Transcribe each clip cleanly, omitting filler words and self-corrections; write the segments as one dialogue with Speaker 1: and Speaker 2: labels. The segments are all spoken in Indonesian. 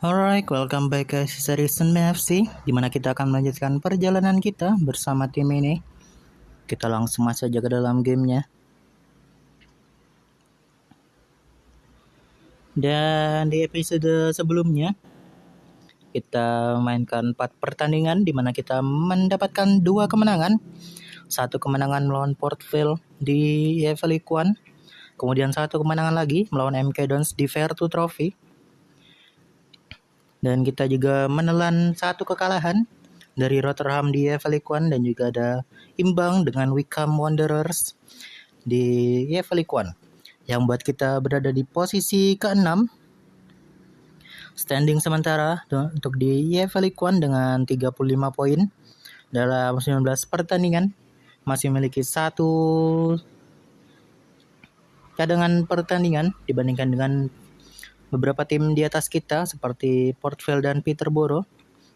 Speaker 1: Alright, welcome back ke Season FC, di mana kita akan melanjutkan perjalanan kita bersama tim ini. Kita langsung masuk saja ke dalam gamenya. Dan di episode sebelumnya, kita mainkan 4 pertandingan di mana kita mendapatkan 2 kemenangan. 1 kemenangan melawan Port Vale di EFL League One. Kemudian 1 kemenangan lagi melawan MK Dons di Vertu Trophy. Dan kita juga menelan 1 kekalahan dari Rotherham di EFL League One, dan juga ada imbang dengan Wycombe Wanderers di EFL League One, yang buat kita berada di posisi ke-6 standing sementara untuk di EFL League One dengan 35 poin dalam 19 pertandingan, masih memiliki 1 cadangan pertandingan dibandingkan dengan beberapa tim di atas kita seperti Port Vale dan Peterborough.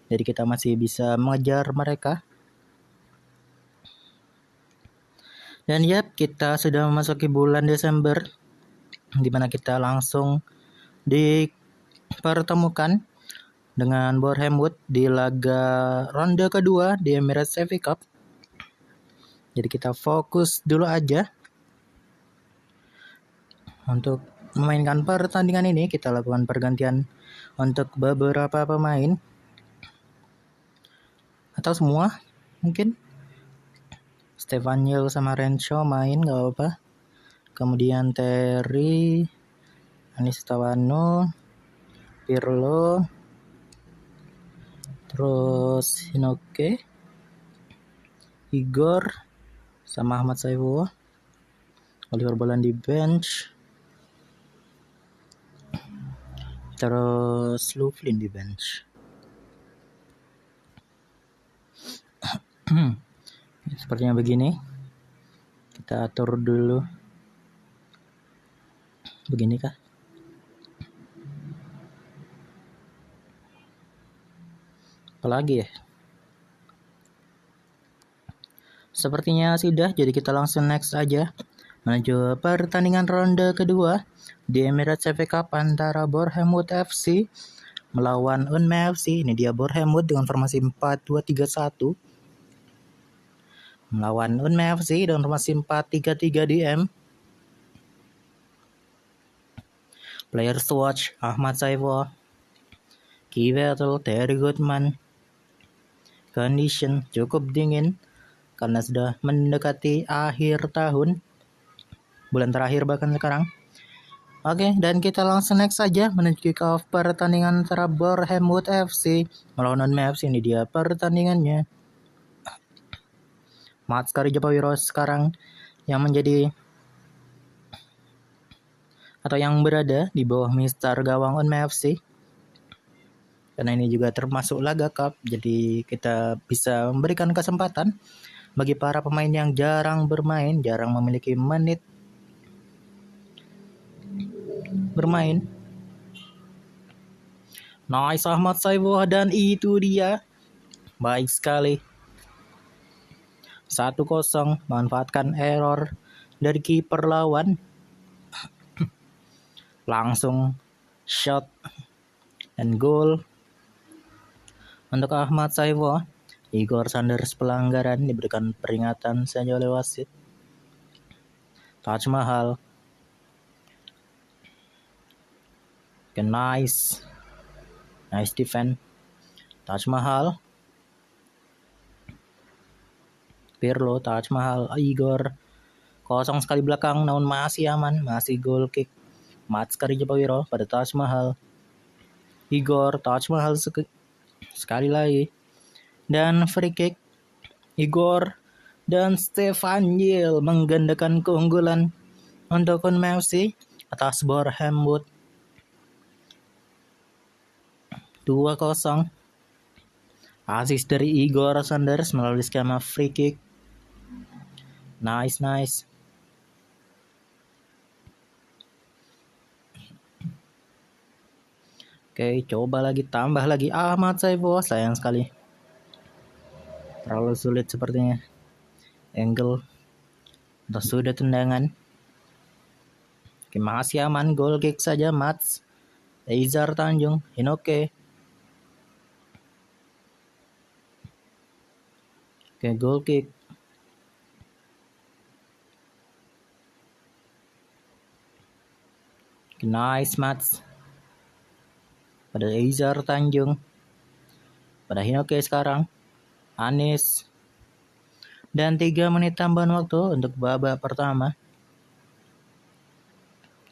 Speaker 1: Jadi kita masih bisa mengejar mereka. Dan kita sudah memasuki bulan Desember, di mana kita langsung dipertemukan dengan Bournemouth di laga ronde kedua di Emirates FA Cup. Jadi kita fokus dulu aja untuk memainkan pertandingan ini. Kita lakukan pergantian untuk beberapa pemain atau semua mungkin. Stefan sama Renshaw main, gak apa-apa. Kemudian Terry, Anis Tawano, Pirlo, terus Hinoke, Igor, sama Ahmad Saifu, Oliver Bolan di bench, terus Louflin di bench. Sepertinya begini. Kita atur dulu. Begini kah? Apalagi ya? Sepertinya sudah, jadi kita langsung next aja menuju pertandingan ronde kedua di Emirates FA Cup antara Bournemouth FC melawan Unme FC. Ini dia Bournemouth dengan formasi 4-2-3-1 melawan Unme FC dengan formasi 4-3-3 DM. Players to watch: Ahmad Saifu, Kivetel, Terry Goodman. Condition cukup dingin karena sudah mendekati akhir tahun, bulan terakhir bahkan sekarang. Oke, dan kita langsung next saja menuju kick off pertandingan antara Bournemouth FC melawan Unme FC. Ini dia pertandingannya. Mats Karijapawiro sekarang yang menjadi atau yang berada di bawah mister gawang Unme FC. Karena ini juga termasuk laga cup, jadi kita bisa memberikan kesempatan bagi para pemain yang jarang bermain, jarang memiliki menit bermain. Nice Ahmad Saifu, dan itu dia. Baik sekali. 1-0, manfaatkan error dari kiper lawan. Langsung shot dan gol untuk Ahmad Saifu. Igor Sanders pelanggaran, diberikan peringatan saja oleh wasit. Taj Mahal. Nice defense. Taj Mahal. Pirlo, Taj Mahal, Igor. Kosong sekali belakang, namun masih aman, masih goal kick. Mats Karijapawiro pada Taj Mahal. Igor, Taj Mahal sekali lagi. Dan free kick. Igor dan Stefan Yil menggandakan keunggulan untuk Unme FC atas Bournemouth 2-0. Asis dari Igor Sanders melalui skema free kick. Nice. Oke, coba lagi, tambah lagi Ahmad Saifu. Sayang sekali, terlalu sulit sepertinya angle atau sudah tendangan. Oke, masih aman, goal kick saja Mats. Eizar Tanjung, Hinoke. Oke, goal kick. Nice match pada Eizar Tanjung, pada Hinoke sekarang, Anis. Dan 3 menit tambahan waktu untuk babak pertama.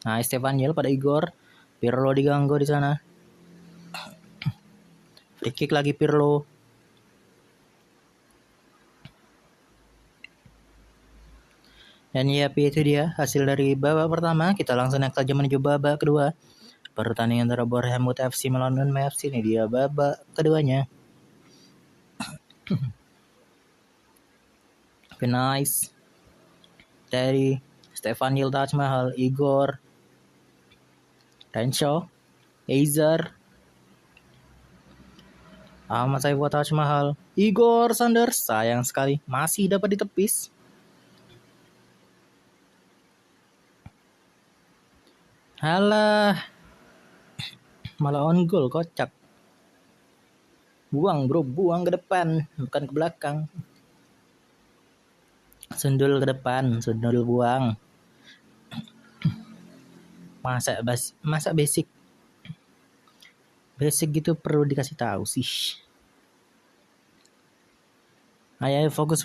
Speaker 1: Nah, Stefaniel pada Igor. Pirlo diganggu di sana. Free kick lagi Pirlo. Dan ya, itu dia hasil dari babak pertama. Kita langsung naik saja menuju babak kedua. Pertandingan antara Bournemouth FC melawan Unai FC, ini dia babak keduanya. Nice dari Stefaniel Taj Mahal, Igor, Renshaw, Eizar, Ahmad Saiful Taj Mahal, Igor Sanders, sayang sekali masih dapat ditepis. Halah, malah on goal, kocak. Buang bro, buang ke depan, bukan ke belakang. Sundul ke depan, sundul buang. Masa basic gitu perlu dikasih tahu sih. Ayo fokus.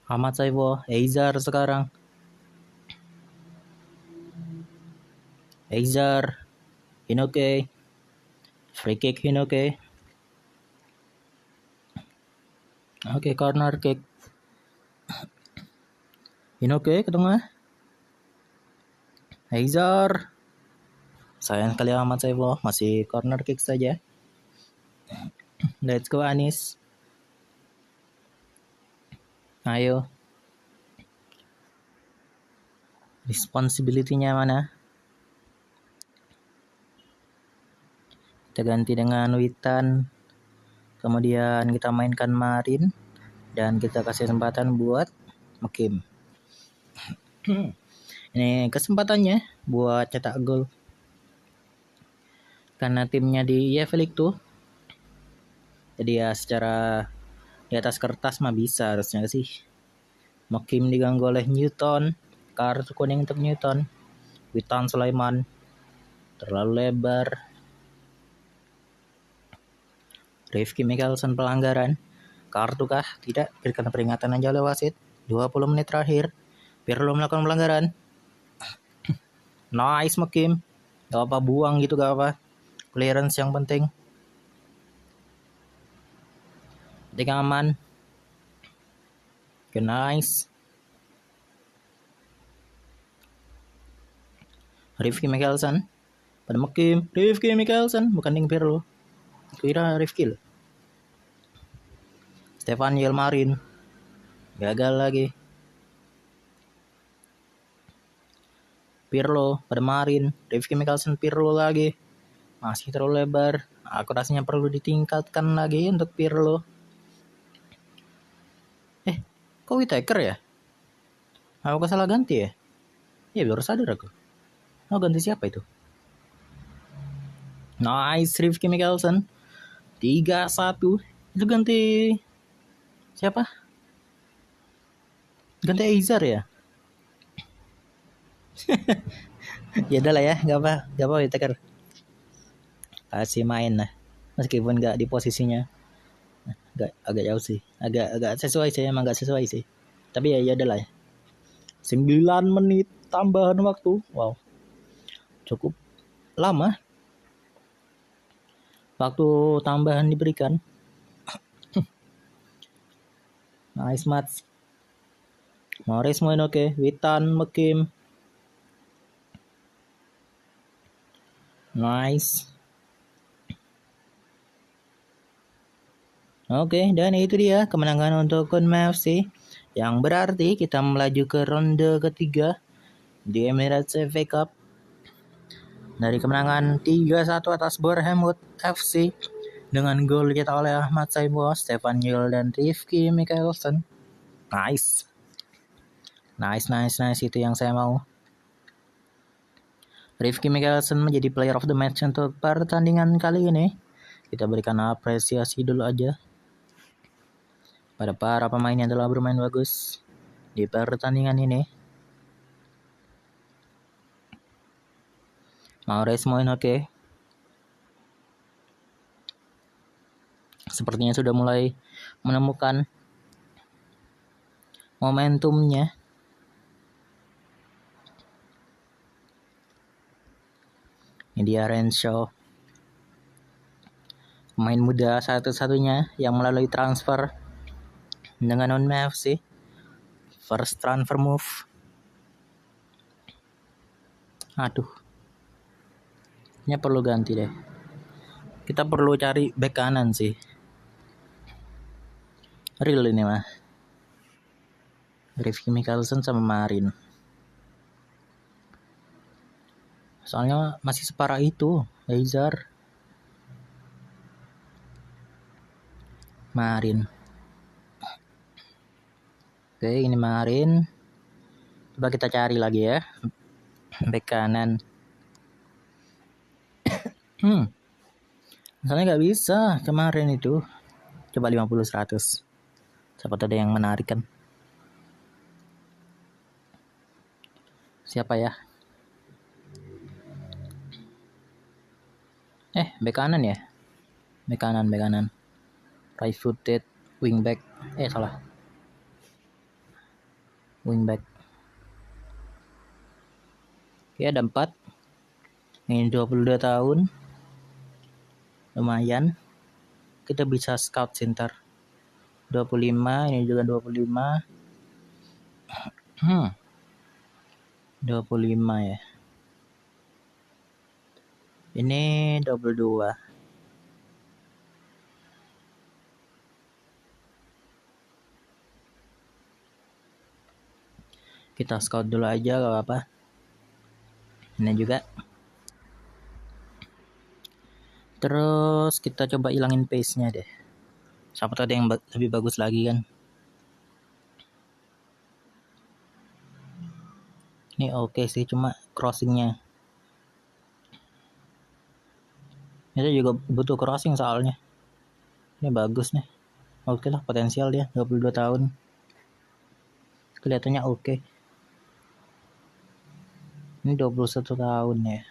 Speaker 1: Ahmad Saiful, Eizar sekarang. Eizar, Hinoke, free kick Hinoke. Oke, corner kick. Hinoke ke tengah. Eizar. Sayang sekali Ahmad Saiful, masih corner kick saja. Let's go Anis. Ayo. Responsibility-nya mana? Kita ganti dengan Witan. Kemudian kita mainkan Marin. Dan kita kasih kesempatan buat Mekim. Ini kesempatannya buat cetak gol. Karena timnya di EFL League tuh. Jadi ya secara di atas kertas mah bisa harusnya sih. Mekim diganggu oleh Newton. Kartu kuning untuk Newton. Witan Sulaiman terlalu lebar. Rifki Mikkelsen pelanggaran. Kartu kah? Tidak. Berikan peringatan aja oleh wasit. 20 menit terakhir. Pirlo melakukan pelanggaran. Nice Mekim. Gak apa buang gitu, gak apa. Clearance yang penting. Ketika aman. Nice. Rifki Mikkelsen pada Mekim. Rifki Mikkelsen bukan Ding Pirlo. Kira Rifki loh. Stefaniel Marin gagal lagi. Pirlo pada Marin. Rifki Mikkelsen, Pirlo lagi. Masih terlalu lebar. Akurasinya perlu ditingkatkan lagi untuk Pirlo. Kok Whittaker ya? Aku salah ganti ya? Ya baru sadar aku. Ganti siapa itu? Nice, Rifki Mikkelsen. 3-1. Itu ganti siapa? Ganti Eizar ya? Ya udah lah ya, gak apa Whittaker. Kasih main lah. Meskipun gak di posisinya. Agak jauh sih. Agak sesuai sih, emang gak sesuai sih. Tapi ya udah lah ya. 9 menit tambahan waktu. Wow. Cukup lama. Waktu tambahan diberikan. Nice match. Morris Moinoke, Witan, Mekim. Nice. Oke, dan itu dia kemenangan untuk Unai FC. Yang berarti kita melaju ke ronde ketiga di Emirates FA Cup. Dari kemenangan 3-1 atas Bournemouth FC dengan gol dicetak oleh Ahmad Saiful, Stefaniel dan Rifki Mikkelsen. Nice. Nice, itu yang saya mau. Rifki Mikkelsen menjadi player of the match untuk pertandingan kali ini. Kita berikan apresiasi dulu aja pada para pemain yang telah bermain bagus di pertandingan ini. Mahrez main oke. Sepertinya sudah mulai menemukan momentumnya. Ini dia Renshaw, pemain muda satu-satunya yang melalui transfer dengan Unma FC. First transfer move. Aduh, ini perlu ganti deh. Kita perlu cari back kanan sih. Real ini mah. Rifki Mikkelsen sama Marin. Soalnya masih separah itu Hazard. Marin. Oke, ini Marin. Coba kita cari lagi ya back kanan. Soalnya nggak bisa kemarin itu. Coba 50-100. Siapa tadi yang menarik kan? Siapa ya? Back kanan ya? Back kanan. Right footed wingback. Salah. Wingback. Oke, ada 4. Ini 22 tahun. Lumayan. Kita bisa scout center. 25, ini juga 25. 25 ya. Ini 22. Kita scout dulu aja gak apa-apa. Ini juga. Terus kita coba hilangin pace-nya deh. Siapa tahu ada yang lebih bagus lagi kan. Ini oke sih, cuma crossingnya. Itu juga butuh crossing soalnya. Ini bagus nih. Oke lah, potensial dia, 22 tahun. Kelihatannya oke. Ini 21 tahun ya.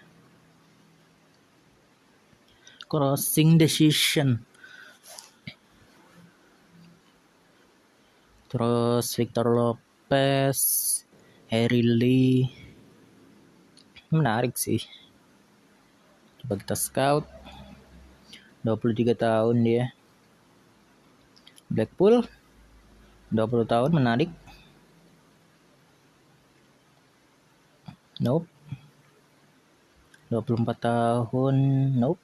Speaker 1: Crossing decision. Terus Victor Lopez, Harry Lee. Menarik sih. Coba kita scout. 23 tahun dia. Blackpool 20 tahun, menarik. Nope. 24 tahun, nope.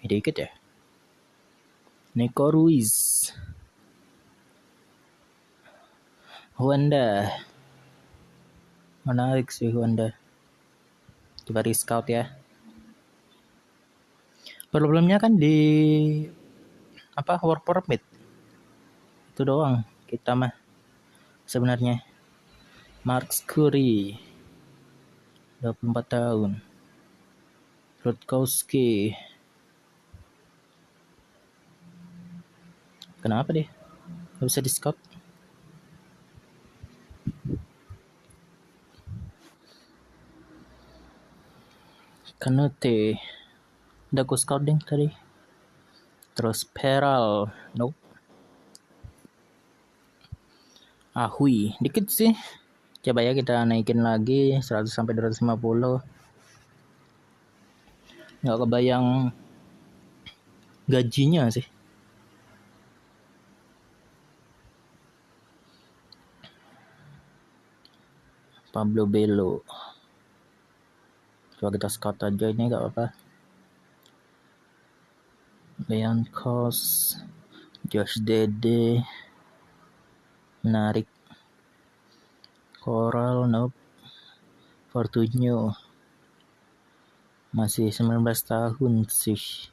Speaker 1: Dikit ya. Nico Ruiz, Honda. Menarik sih Honda. Coba di scout ya. Problemnya kan di work permit. Itu doang kita mah sebenarnya. Mark Scurry 24 tahun. Rutkowski. Kenapa deh? Gak bisa di scout. Kanute. Udah gue scouting tadi. Terus Peral. Nope. Ahui. Dikit sih. Coba ya kita naikin lagi 100 sampai 250. Nggak kebayang gajinya sih. Pablo Belo. Coba kita scout aja ini nggak apa-apa. Leon Kos, Josh Dede, menarik. Coral, nope. Fortunio, masih 19 tahun sih.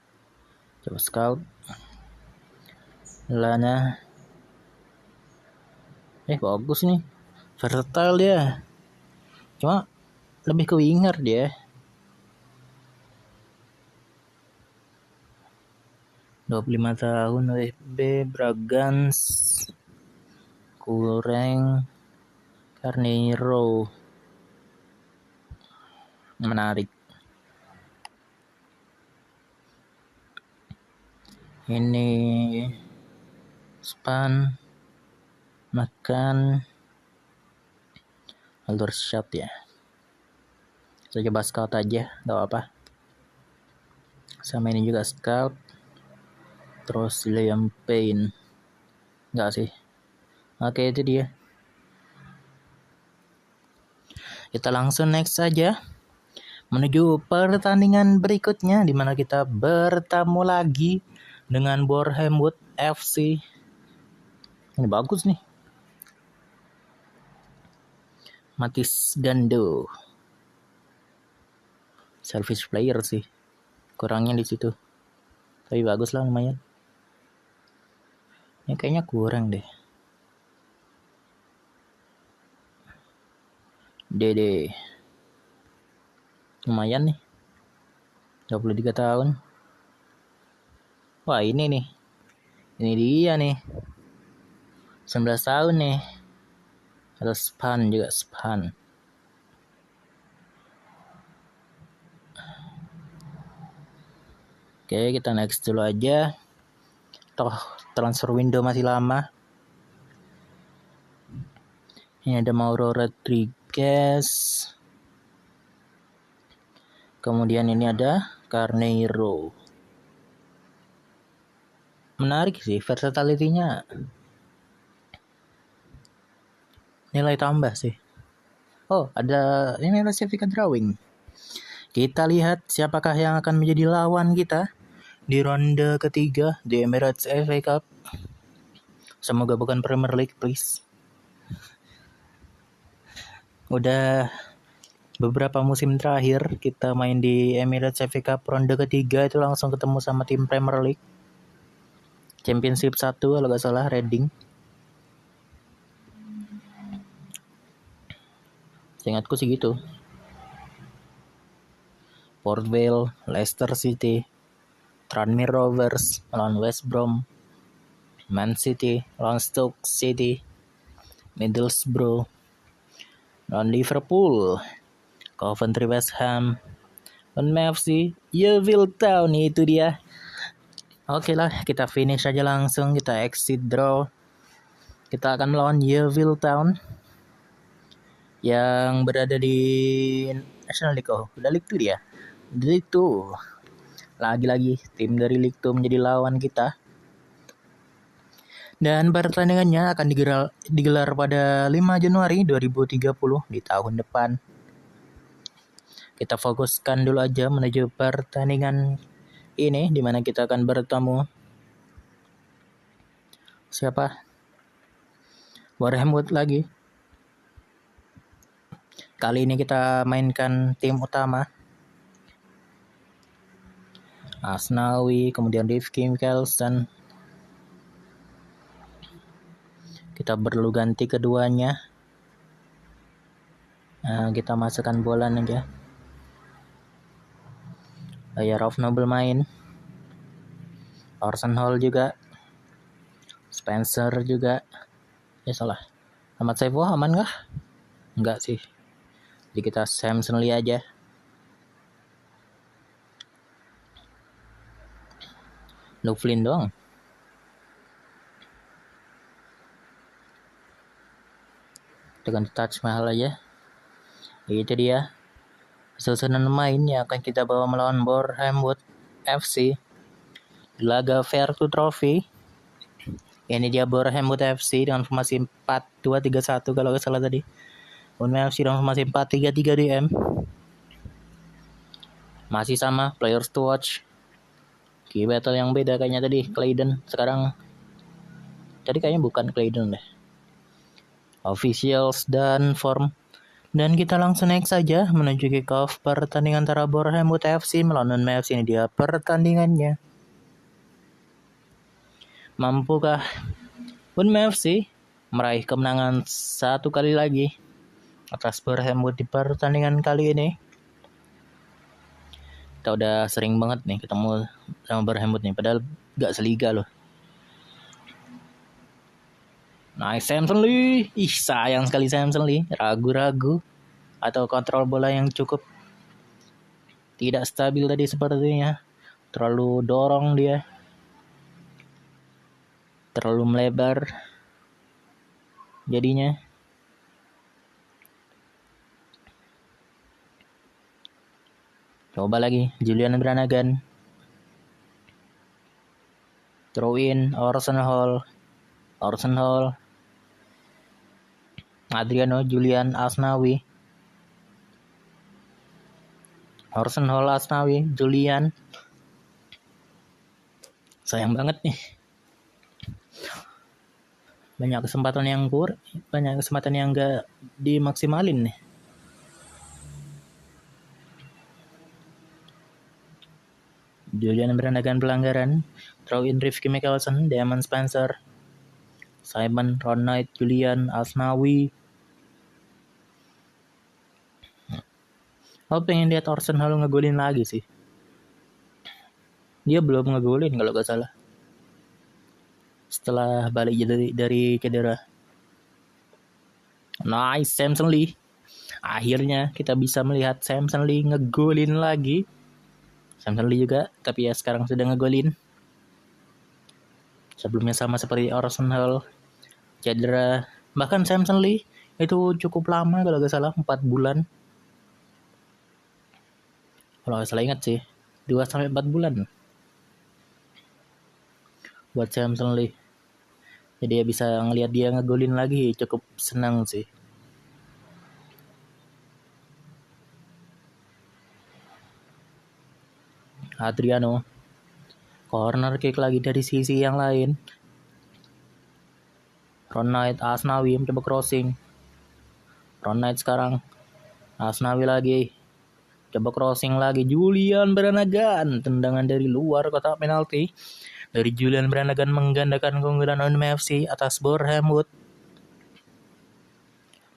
Speaker 1: Coba scout. Lana, bagus nih. Versatile dia. Cuma lebih ke winger dia. ...25 tahun WB Bragans. Kurang Carneiro. Menarik. Ini span makan alur shot ya. Saya coba scout aja, gak apa. Sama ini juga scout. Terus Liam Payne. Enggak sih. Oke, itu dia. Kita langsung next saja menuju pertandingan berikutnya, di mana kita bertemu lagi dengan Bournemouth FC. Ini bagus nih. Matis Gando. Selfish player sih. Kurangnya di situ. Tapi bagus lah lumayan. Ini kayaknya kurang deh. Dede. Lumayan nih. 23 tahun. Wah, ini nih. Ini dia nih. 19 tahun nih. Atau Span juga, Span. Oke, kita next dulu aja. Toh transfer window masih lama. Ini ada Mauro Rodriguez. Kemudian ini ada Carneiro. Menarik sih versatility-nya. Nilai tambah sih. Oh, ada ini sertifikat drawing. Kita lihat siapakah yang akan menjadi lawan kita di ronde ketiga di Emirates FA Cup. Semoga bukan Premier League, please. Udah beberapa musim terakhir kita main di Emirates FA Cup ronde ketiga itu langsung ketemu sama tim Premier League. Championship 1 kalau gak salah, Reading. Seingatku sih gitu. Port Vale, Leicester City, Tranmere Rovers lawan West Brom, Man City lawan Stoke City, Middlesbrough lawan Liverpool, Coventry West Ham lawan FC Yeovil Town. Itu dia. Oke lah, kita finish aja langsung, kita exit draw. Kita akan melawan Yeovil Town yang berada di National League. Oh, udah League 2 dia. League 2. Lagi-lagi tim dari League 2 menjadi lawan kita. Dan pertandingannya akan digelar pada 5 Januari 2030 di tahun depan. Kita fokuskan dulu aja menuju pertandingan ini, di mana kita akan bertemu siapa? Bournemouth lagi. Kali ini kita mainkan tim utama. Asnawi, kemudian Rifki Mikkelsen. Kita perlu ganti keduanya. Kita masukkan bola aja. Rof Noble main. Orson Hall juga. Spencer juga. Ya salah. Ahmad Saiful aman kah? Enggak sih. Jadi kita Samson Lee aja. Loughlin doang. Dengan Taj Mahal aja. Itu dia susunan main yang akan kita bawa melawan Bournemouth FC di laga Fairview Trophy. Ini dia Bournemouth FC dengan formasi 4-2-3-1 kalau nggak salah tadi. Bournemouth FC dengan formasi 4-3-3 DM. Masih sama, players to watch. Key battle yang beda kayaknya tadi, Clayden. Sekarang tadi kayaknya bukan Clayden deh. Officials dan form. Dan kita langsung next saja menuju kick off pertandingan antara Bournemouth FC melawan Bournemouth FC. Ini dia pertandingannya. Mampukah Bournemouth FC meraih kemenangan 1 kali lagi atas Bournemouth di pertandingan kali ini. Kita udah sering banget nih ketemu sama Bournemouth nih, padahal gak seliga loh. Nice Samson Lee. Sayang sekali Samson Lee. Ragu-ragu atau kontrol bola yang cukup tidak stabil tadi sepertinya. Terlalu dorong dia. Terlalu melebar jadinya. Coba lagi Julian Brannigan. Throw in Orson Hall. Adriano Julian Asnawi. Orson Hall Asnawi Julian. Sayang banget nih. Banyak kesempatan yang gak dimaksimalin nih. Julian Brannigan pelanggaran. Throw in Rifki Mickelson, Damon Spencer, Simon, Ron Knight, Julian Asnawi. Aku pengen lihat Orson Hall ngegolin lagi sih. Dia belum ngegolin kalau gak salah. Setelah balik dari cedera. Nice Samson Lee. Akhirnya kita bisa melihat Samson Lee ngegolin lagi. Samson Lee juga, tapi ya sekarang sudah ngegolin. Sebelumnya sama seperti Orson Hall, cedera. Bahkan Samson Lee itu cukup lama kalau gak salah, 4 bulan. Kalau gak salah ingat sih, 2-4 bulan buat Samson Lee. Jadi ya bisa ngelihat dia ngegolin lagi, cukup senang sih. Adriano, corner kick lagi dari sisi yang lain. Ron Knight, Asnawi mencoba crossing. Ron Knight sekarang, Asnawi lagi, coba crossing lagi. Julian Brannigan, tendangan dari luar kotak penalti. Dari Julian Brannigan menggandakan keunggulan ONMFC atas Bournemouth.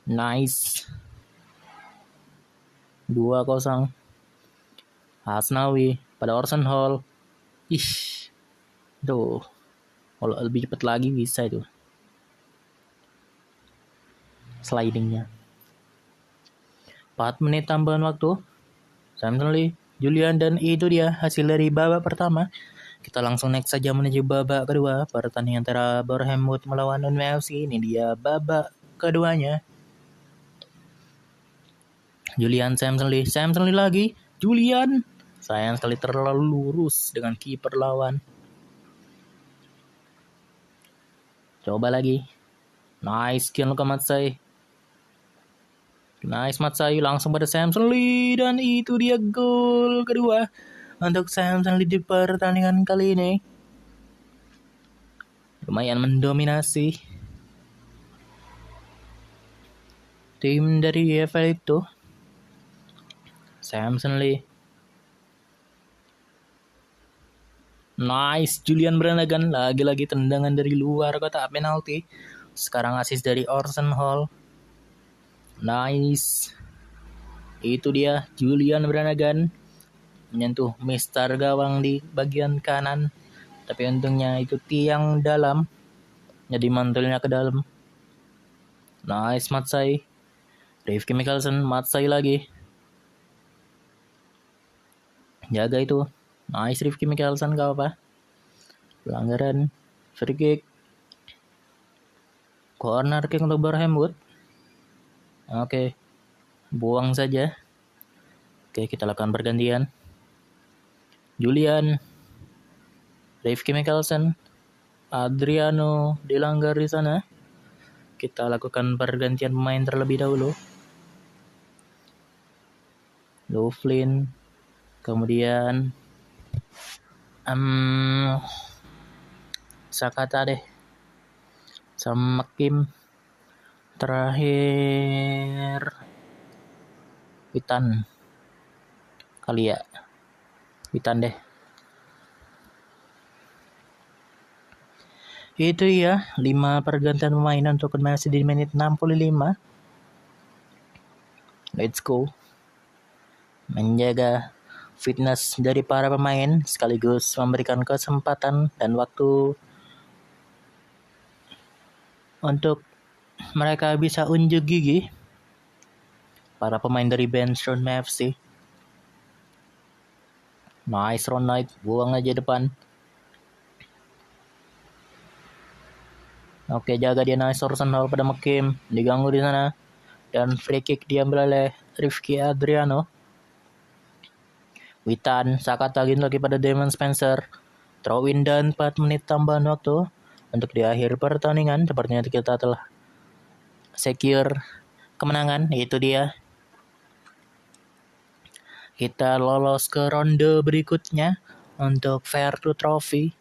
Speaker 1: Nice. 2-0. Asnawi pada Orson Hall. Tuh. Kalau lebih cepat lagi bisa itu. Slidingnya. 4 menit tambahan waktu. Samson Lee, Julian, dan itu dia hasil dari babak pertama. Kita langsung next saja menuju babak kedua. Pertandingan antara Bournemouth melawan ONMFC. Ini dia babak keduanya. Julian, Samson Lee lagi. Julian. Sayang sekali terlalu lurus dengan kiper lawan. Coba lagi. Nice Gianluca Matsai. Nice Matsai langsung pada Samson Lee. Dan itu dia gol kedua untuk Samson Lee di pertandingan kali ini. Lumayan mendominasi tim dari EFL itu. Samson Lee. Nice Julian Brannigan, lagi-lagi tendangan dari luar kotak penalti. Sekarang assist dari Orson Hall. Nice. Itu dia Julian Brannigan menyentuh mister gawang di bagian kanan. Tapi untungnya itu tiang dalam. Jadi mantulnya ke dalam. Nice Matsai. Rifki Mickelson, Matsai lagi. Jaga itu. Nice Rifki Mickelson, gak apa. Pelanggaran. Free kick. Corner kick untuk Bournemouth. Oke. Buang saja. Oke, kita lakukan pergantian. Julian. Rifki Mickelson. Adriano dilanggar di sana. Kita lakukan pergantian pemain terlebih dahulu. Loughlin. Kemudian Sakata deh sama Kim. Terakhir Witan kali ya. Witan deh. Itu ya, 5 pergantian pemain untuk Messi di menit 65. Let's go. Menjaga fitness dari para pemain sekaligus memberikan kesempatan dan waktu untuk mereka bisa unjuk gigi. Para pemain dari bench Roma FC. Nice Ronald, buang aja depan. Oke, jaga dia nice Arsenal pada Mekim, diganggu di sana. Dan free kick diambil oleh Rifki Adriano. Witan, Saka tagin lagi pada Damon Spencer. Throw in dan 4 menit tambahan waktu untuk di akhir pertandingan. Sepertinya kita telah secure kemenangan, itu dia. Kita lolos ke ronde berikutnya untuk Fair2 Trophy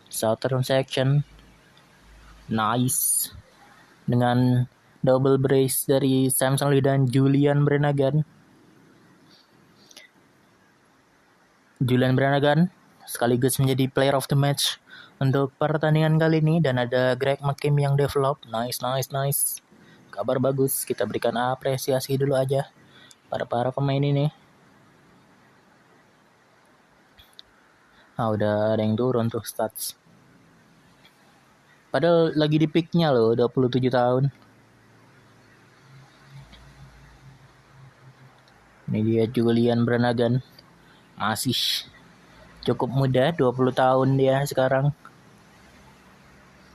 Speaker 1: Southern Section. Nice. Dengan double brace dari Samson Lee dan Julian Brannigan. Julian Brannigan sekaligus menjadi player of the match untuk pertandingan kali ini. Dan ada Greg McKim yang develop. Nice. Kabar bagus. Kita berikan apresiasi dulu aja para pemain ini. Udah ada yang turun tuh stats. Padahal lagi di peaknya loh, 27 tahun. Ini dia Julian Brannigan. Masih cukup muda, 20 tahun dia sekarang.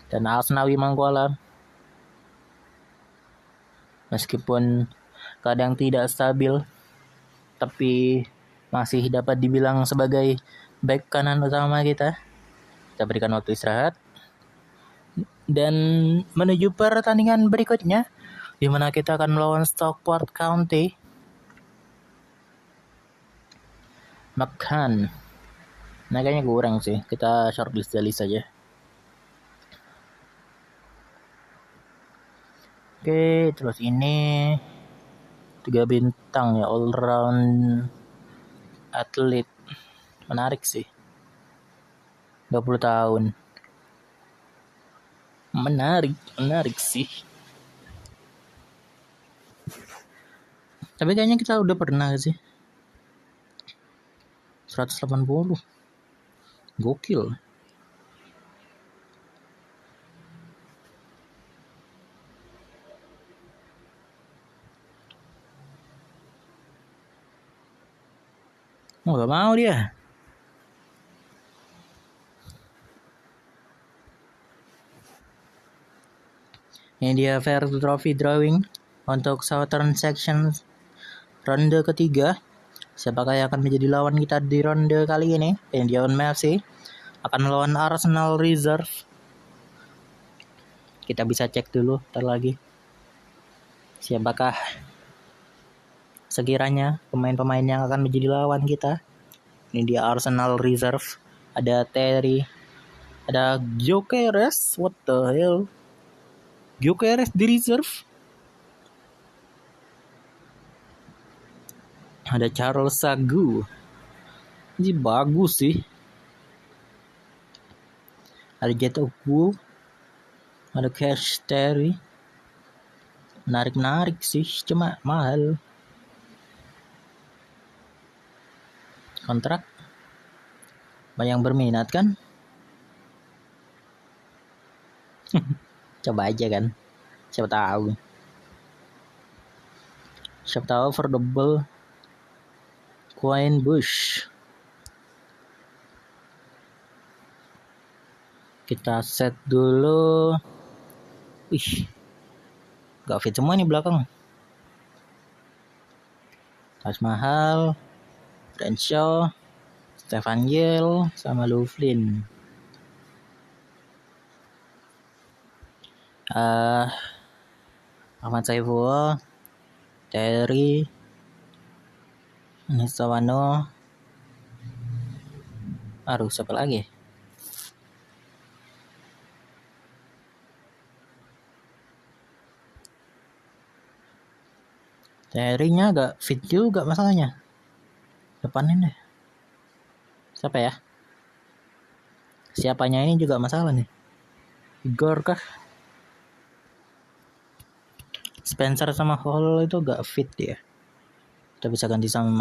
Speaker 1: Dan Asnawi Mangkualam. Meskipun kadang tidak stabil, tapi masih dapat dibilang sebagai back kanan utama kita. Kita berikan waktu istirahat. Dan menuju pertandingan berikutnya, di mana kita akan melawan Stockport County. McCann. Nah kayaknya kurang sih. Kita shortlist saja. Oke, terus ini 3 bintang ya, all round atlet. Menarik sih. 20 tahun. Menarik sih. Tapi kayaknya kita udah pernah sih. 180. Gokil. Gak mau dia. Ini dia Fair2 Trophy drawing untuk Southern Section ronde ketiga. Siapakah yang akan menjadi lawan kita di ronde kali ini? Indian FC akan melawan Arsenal Reserve. Kita bisa cek dulu ntar lagi. Siapakah sekiranya pemain-pemain yang akan menjadi lawan kita? Ini dia Arsenal Reserve. Ada Terry, ada Gyökeres. What the hell? Gyökeres di reserve. Ada Charles Sagu. Ini bagus sih. Ada Jet Oku. Ada Cash Terry. Menarik sih, cuma mahal. Kontrak banyak yang berminat kan? Coba aja kan. Siapa tahu affordable. Queen Bush. Kita set dulu. Wih, gak fit semua nih belakang. Taj Mahal, Renshaw, Stefan Yell, sama Louvlin. Ahmad Saiful, Terry, Nisawano. Aduh, siapa lagi? Terry-nya agak fit juga masalahnya. Depannya deh. Siapa ya? Siapanya ini juga masalah nih. Igor kah? Spencer sama Hall itu gak fit ya. Kita bisa ganti sama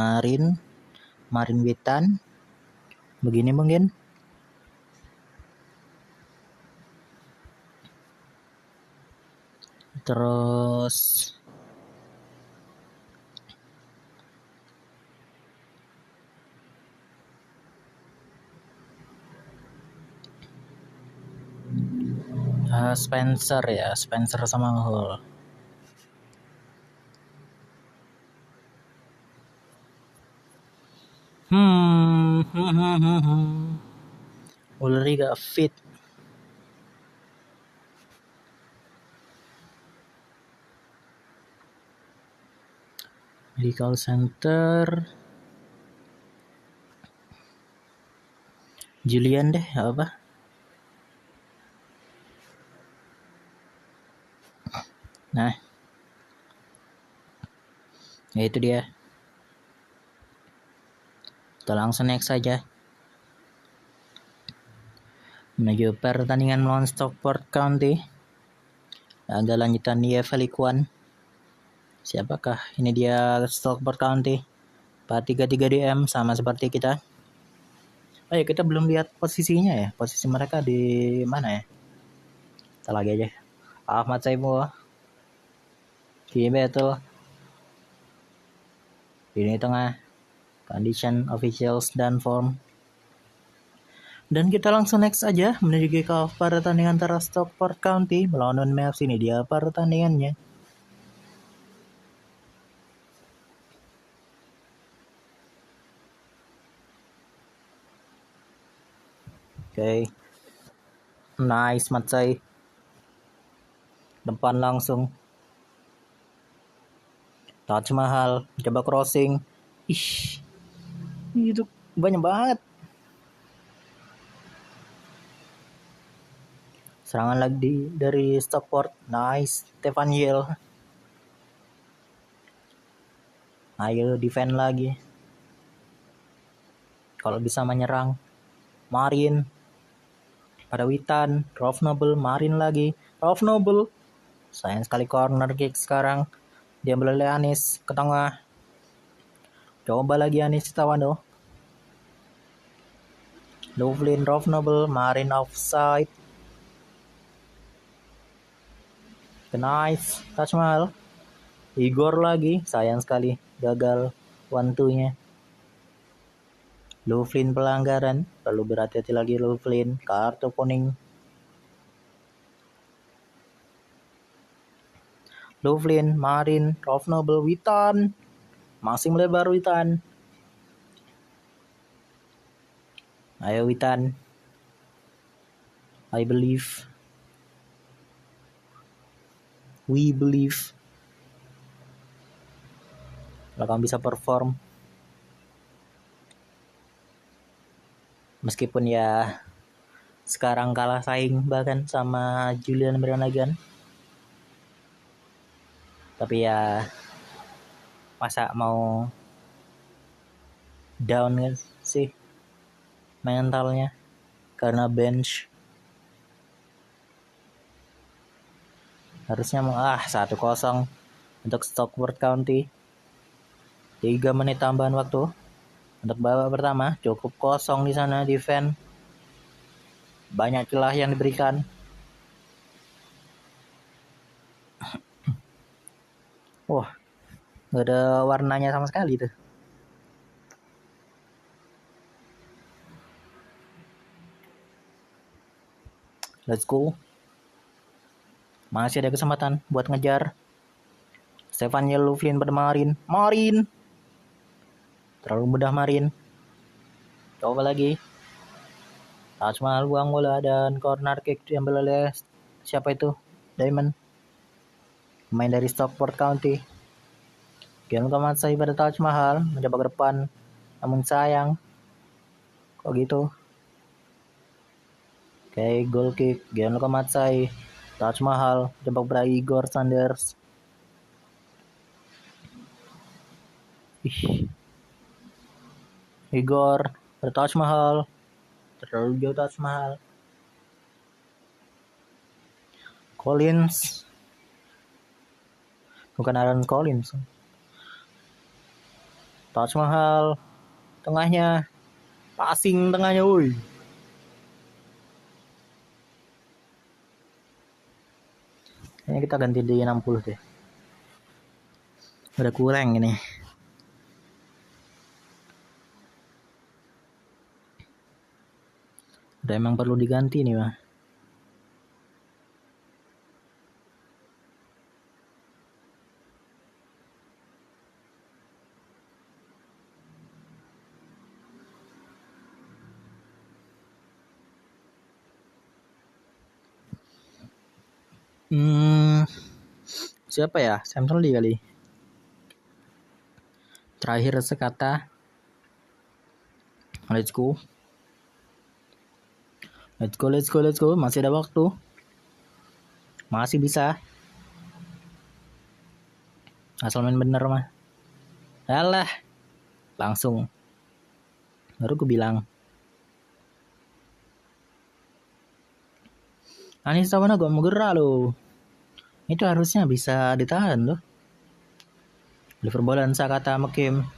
Speaker 1: Marin Witan. Begini mungkin. Terus Spencer ya, Spencer sama Hall. Ulri gak fit. Medical Center. Julian deh, apa? Nah, ya itu dia. Kita langsung next saja. Menuju pertandingan melawan Stockport County. Ada lanjutan EFL League One. Siapakah? Ini dia Stockport County. 4-3-3 DM sama seperti kita. Oh ya, kita belum lihat posisinya ya. Posisi mereka di mana ya? Kita lagi aja. Ahmad Saiful. Di battle. Ini tengah. Condition, officials, dan form. Dan kita langsung next aja menuju kick off pertandingan antara Stockport County melawan Non-Mavs. Ini dia pertandingannya. Oke. Nice, Matsai. Depan langsung. Taj Mahal. Coba crossing. Ih. Itu banyak banget. Serangan lagi dari Stockport. Nice. Stefan Yell. Ayo defend lagi. Kalau bisa menyerang. Marin. Pada Witan. Rolf Noble. Marin lagi. Rolf Noble. Sayang sekali corner kick sekarang. Diambil oleh Anis. Ke tengah. Coba lagi Anis Tawano. Lovelin, Rolf Noble. Marin offside. Nice. Taj Mahal. Igor lagi. Sayang sekali. Gagal one-two-nya. Lovelin pelanggaran. Perlu berhati-hati lagi Lovelin. Kartu kuning. Lovelin, Marin, Rolf Noble, Witan. Masih melebar Witan. Ayo Witan. I believe. We believe. Kalau kamu bisa perform. Meskipun ya sekarang kalah saing bahkan sama Julian Brannigan. Tapi ya masa mau down kan sih mentalnya karena bench. Harusnya 1-0 untuk Stockport County. 3 menit tambahan waktu untuk babak pertama. Cukup kosong di sana defense. Banyak celah yang diberikan. Wah, nggak ada warnanya sama sekali tuh. Let's go. Masih ada kesempatan buat ngejar. Stefan Lovelin pada Marin. Terlalu mudah Marin. Coba lagi. Taj Mahal buang bola dan corner kick diambil oleh siapa itu? Diamond. Pemain dari Stockport County. Gian Kamatsai pada Taj Mahal. Mencoba ke depan. Namun sayang. Kok gitu? Oke, goal kick. Gian Kamatsai. Taj Mahal. Coba pada Igor Sanders. Igor pada Taj Mahal. Terlalu jauh Taj Mahal. Collins. Bukan Aaron Collins. Taj Mahal. Tengahnya. Passing tengahnya, woi. Kayaknya kita ganti di 60 deh. Udah kurang ini. Udah emang perlu diganti nih, Bang. Siapa ya? Samson Lee kali. Terakhir sekata. Let's go. Masih ada waktu. Masih bisa. Asal main bener mah. Alah. Langsung. Baru gue bilang. Anis Tawana gue mau gerak loh. Itu harusnya bisa ditahan loh. Liverpoolan Sakata Mekim.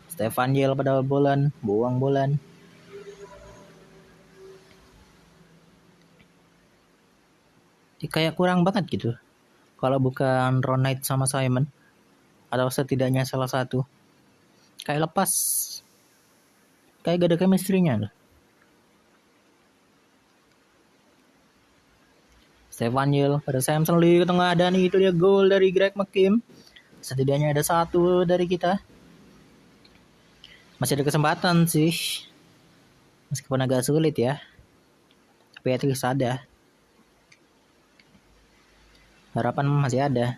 Speaker 1: Stefan Yel pada bolan. Buang bolan. Kayak kurang banget gitu. Kalau bukan Ron Knight sama Simon. Atau setidaknya salah satu. Kayak lepas. Kayak gak ada chemistry-nya loh. Stefan Yel pada Samson Lee ke tengah, dan itu dia gol dari Greg McKim. Setidaknya ada satu dari kita. Masih ada kesempatan sih. Meskipun agak sulit ya. Tapi at least ada. Harapan masih ada.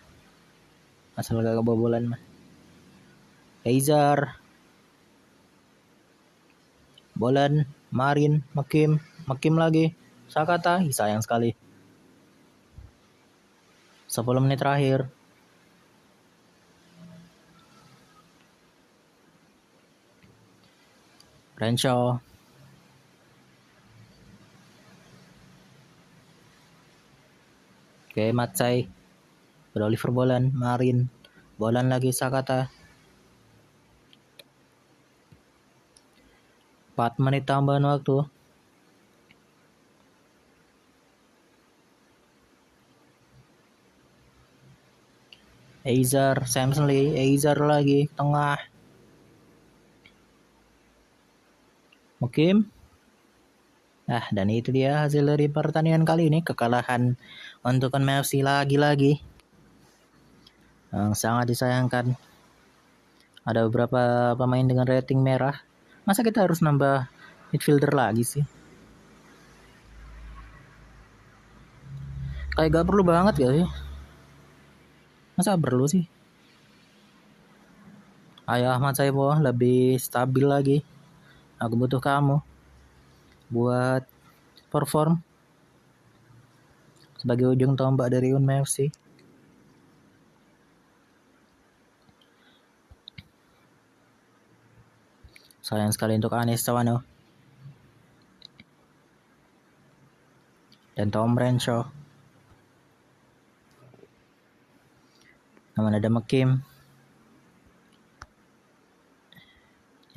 Speaker 1: Asal gak kebobolan mah. Hazard. Bolan, Marin, Mekim lagi. Sakata, sayang sekali. 10 menit terakhir. Renshaw. Oke, Matsai. Oliver Bolan, Marin. Bolan lagi Sakata. 4 menit tambahan waktu. Hazard, Samson Lee, Hazard lagi tengah. Mekim. Dan itu dia hasil dari pertandingan kali ini. Kekalahan untuk NFC lagi-lagi. Sangat disayangkan. Ada beberapa pemain dengan rating merah. Masa kita harus nambah midfielder lagi sih? Kayak gak perlu banget gak sih? Masa perlu sih? Ayo Ahmad Saipo lebih stabil lagi. Aku butuh kamu buat perform sebagai ujung tombak dari Unma FC. Sayang sekali untuk Anis Tawano dan Tom Renshaw. Namun ada Mekim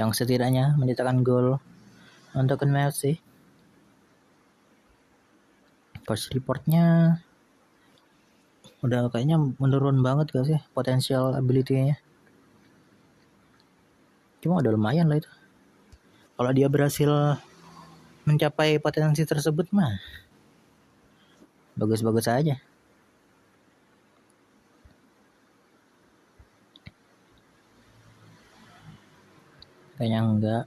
Speaker 1: yang setidaknya menciptakan gol untuk Unma FC. Coach reportnya udah kayaknya menurun banget gak sih potensial ability-nya. Cuma udah lumayan lah itu. Kalau dia berhasil mencapai potensi tersebut mah bagus-bagus aja. Kayaknya enggak.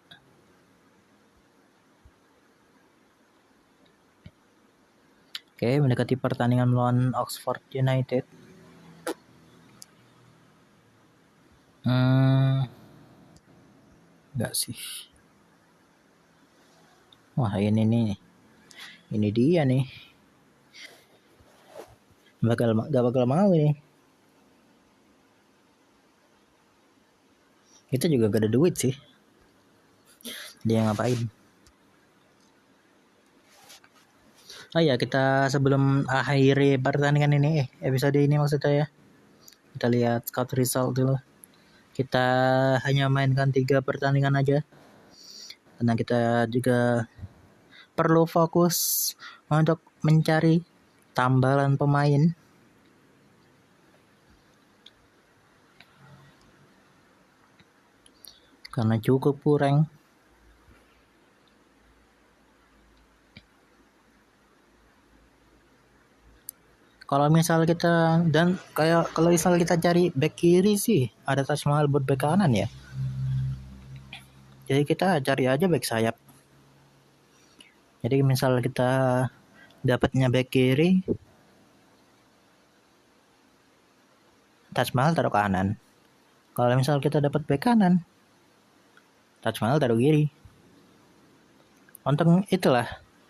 Speaker 1: Oke, mendekati pertandingan melawan Oxford United. Enggak sih. Wah, ini nih. Ini dia nih. Gak bakal mau ini. Kita juga gak ada duit sih. Dia ngapain? Oh ya, kita sebelum akhiri pertandingan ini, episode ini maksudnya ya, kita lihat scout result dulu. Kita hanya mainkan 3 pertandingan aja, karena kita juga perlu fokus untuk mencari tambalan pemain. Karena cukup kurang. Kalau misal kita kalau misal kita cari back kiri sih ada Taj Mahal buat back kanan ya. Jadi kita cari aja back sayap. Jadi misal kita dapatnya back kiri, Taj Mahal taruh kanan. Kalau misal kita dapat back kanan, Taj Mahal taruh kiri.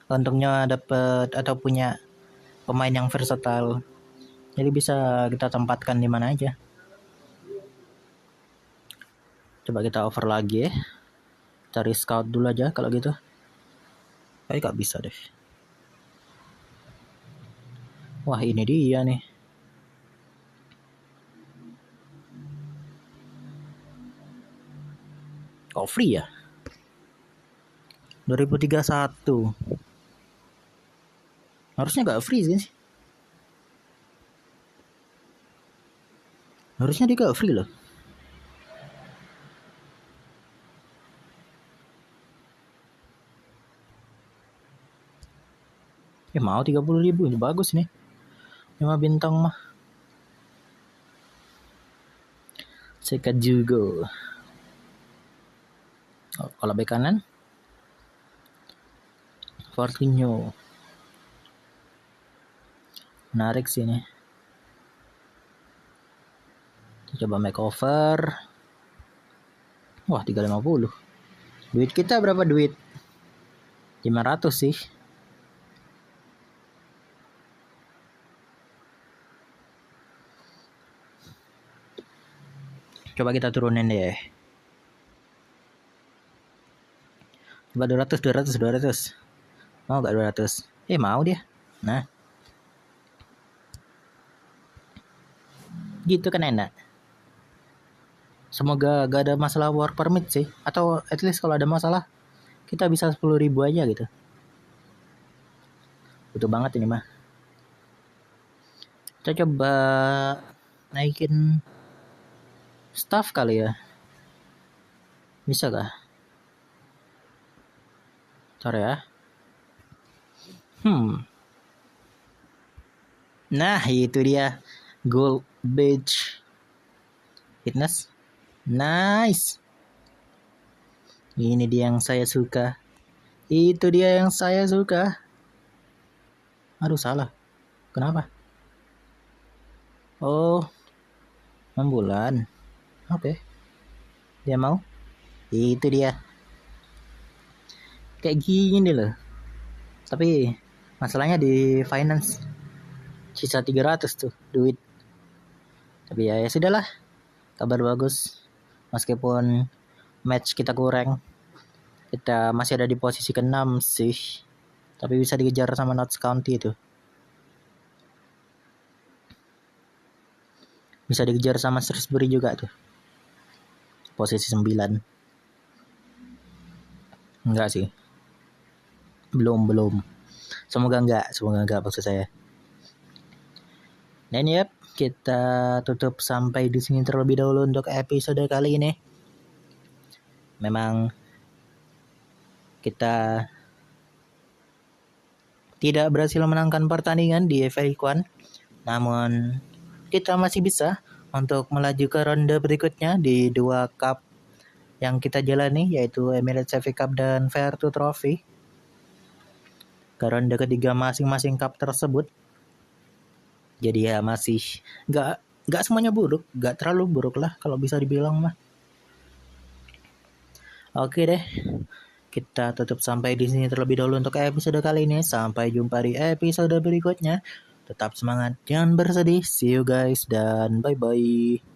Speaker 1: Untungnya dapat atau punya pemain yang versatile. Jadi bisa kita tempatkan di mana aja. Coba kita over lagi ya. Cari scout dulu aja kalau gitu. Gak bisa deh. Wah, ini dia nih. Kok free ya? 2031. Harusnya gak free sih. Harusnya dia gak free loh. Mau 30.000, ini bagus nih. 5 bintang mah. Sikat juga. Kalau bek kanan, Fortinho. Menarik sih ini. Coba makeover. Wah, 350. Duit kita berapa duit? 500 sih. Coba kita turunin deh. Coba 200. Mau gak 200? Mau dia. Nah. Gitu kan enak. Semoga gak ada masalah work permit sih. Atau at least kalau ada masalah, kita bisa 10.000 aja gitu. Butuh banget ini mah. Kita coba naikin staff kali ya. Bisa kah? Ntar ya. Nah, itu dia. Gold badge. Fitness. Nice. Ini dia yang saya suka. Itu dia yang saya suka. Aduh, salah. Kenapa? Oh, 6 bulan. Oke. Dia mau? Itu dia. Kayak gini loh. Tapi masalahnya di finance. Sisa 300 tuh duit. Tapi ya sudahlah. Kabar bagus. Meskipun match kita kurang. Kita masih ada di posisi ke-6 sih. Tapi bisa dikejar sama Notts County itu. Bisa dikejar sama Shrewsbury juga tuh. Posisi 9. Enggak sih. Belum. Semoga enggak maksud saya. Dan kita tutup sampai di sini terlebih dahulu untuk episode kali ini. Memang kita tidak berhasil menangkan pertandingan di FA League One, namun kita masih bisa untuk melaju ke ronde berikutnya di 2 cup yang kita jalani, yaitu Emirates FA Cup dan Fair2 Trophy. Ke ronde ketiga masing-masing cup tersebut. Jadi ya masih gak semuanya buruk, gak terlalu buruk lah kalau bisa dibilang mah. Oke deh, kita tutup sampai di sini terlebih dahulu untuk episode kali ini. Sampai jumpa di episode berikutnya. Tetap semangat, jangan bersedih. See you guys dan bye-bye.